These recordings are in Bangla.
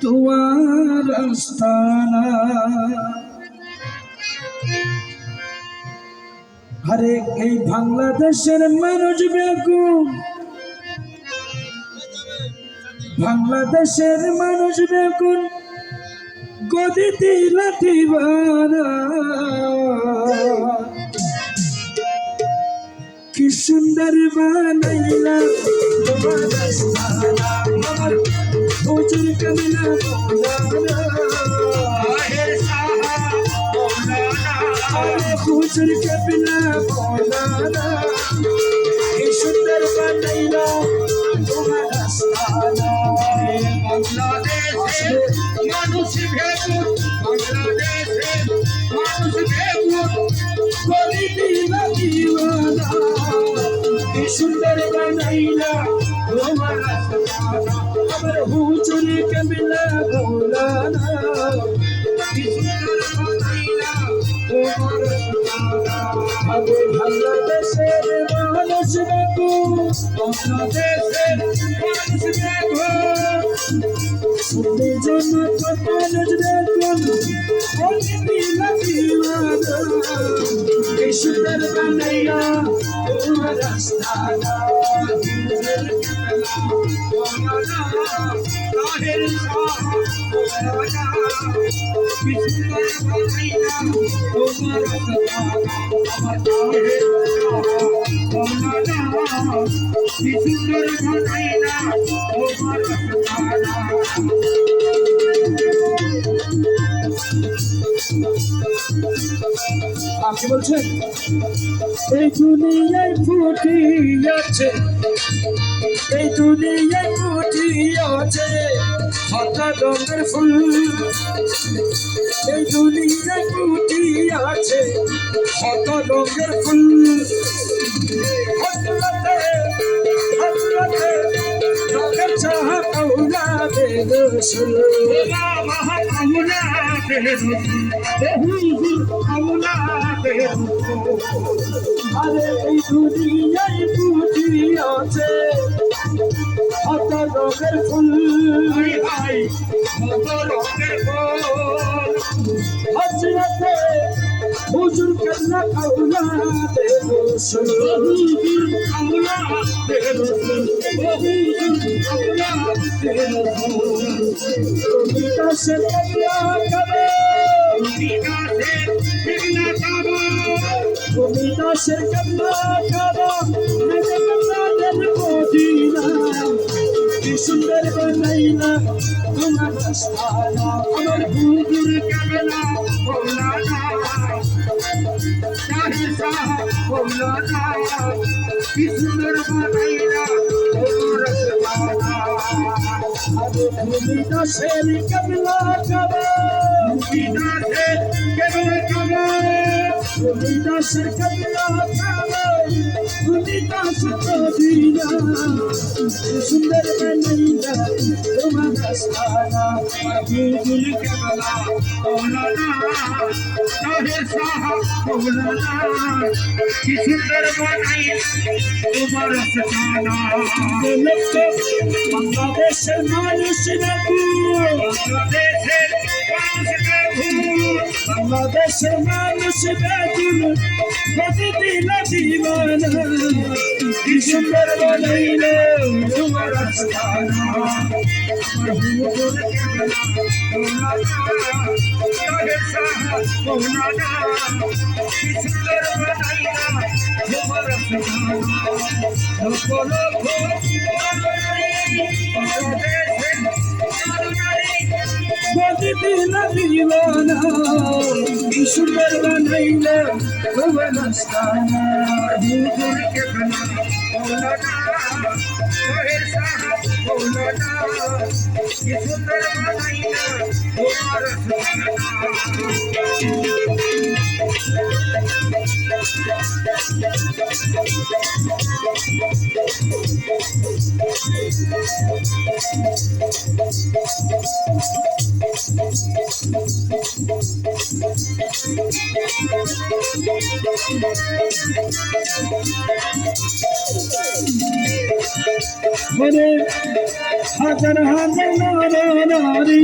তোমার আস্তানা। আরে এই বাংলাদেশের মানুষ ব্যাকুল, বাংলাদেশের মানুষ ব্যাকুল গদিতে লাথি মারা। কি সুন্দর বানাইলা তোমার আস্তানা, আমার হুজুর কামিলা মৌলানা, হুজুর কামিলা মৌলানা। কি সুন্দর বানাইলা তোমার আস্তানা। বাংলাদেশের মানুষ বেকুল, বাংলাদেশের মানুষ বেকুল গদিতে লাথি মারা। কি সুন্দর বানাইলা তোমার আস্তানা, আমার হুজুর কামিলা মৌলানা। কি সুন্দর বানাইলা তোমার আস্তানা। আরে বাংলাদেশের মানুষ ব্যাকুল, বাংলাদেশের মানুষ বেকুল শুনতে জন্য মানুষ ব্যাকুল গদিতে লাথি মারা। কি সুন্দর বানাইলা তোমার আস্তানা। আপনি বলছেন এই দুনিয়ায় ফুটিয়াছে, এই দুনিয়ায় ফুটিয়াছে কত রঙের ফুল। এই দুনিয়ায় ফুটিয়াছে কত রঙের ফুল। হযরতে হযরতে রঙের চাহা আওলাদে রাসূল। আরে এই দুনিয়ায় ফুটিয়াছে কত রঙের ফুল। হযরতে হুজুর কামিলা আওলাদে রাসূল। তুমি দাসের কামিলা কাবে, তুমি দাসের কামিলা কাবা, মেরে কাবাদের মদিনা। কি সুন্দর বানাইলা তোমার আস্তানা, আমার হুজুর কামিলা মৌলানা। কি সুন্দর বানাইলা তোমার আস্তানা। আরে তুমি দাসের কামিলা কাবা, তুমি দাসের কামিলা কাবা, তুমি দাসের মদিনা। কি সুন্দর বানাইলা তোমার আস্তানা, আমার হুজুর কামিলা মৌলানা। কি সুন্দর বানাইলা তোমার আস্তানা। বাংলাদেশের মানুষ ব্যাকুল, বাংলাদেশের মানুষ বেকুল বাংলাদেশের মানুষ ব্যাকুল গদিতে লাথি মারা। কি সুন্দর বানাইলা তোমার আস্তানা, আমার হুজুর কামিলা মৌলানা। কি সুন্দর বানাইলা তোমার আস্তানা। লক্ষ লক্ষ গদিতে লাথি মারা। কি সুন্দর বানাইলা তোমার আস্তানা। হুজুর কামিলা মৌলানা। কি সুন্দর বানাইলা তোমার আস্তানা। ওরে হাজার হাজার নারী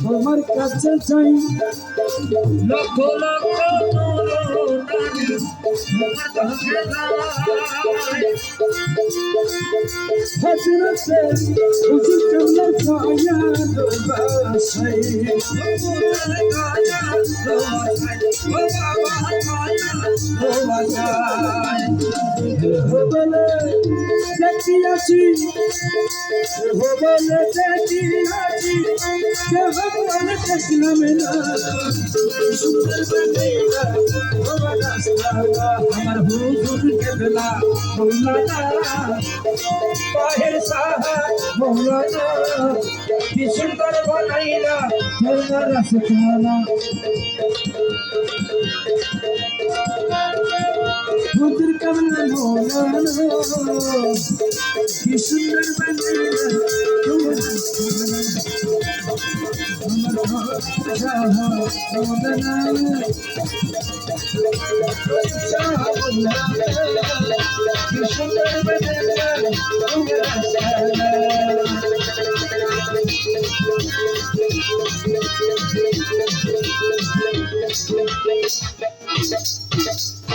তোমার কাছে চাই লক্ষ লক্ষ নারী তোমার কাছে যায় হাজরতে হুজুর কমলার ছায়া বাসাই বলে দেখিয়াছি বলে দেখিয়াছি কেবল দেখলাম না সুন্দর বানাইলা আমার হুজুর কেবলা মৌলানা পাহের সাহা মৌলানা কি সুন্দর বানাইলা মৌলা রাসখানা হুজুর কেবলা মৌলানা কি সুন্দর বানাইলা মৌলা রাসখানা আমার সাহা মৌলানা Thank you.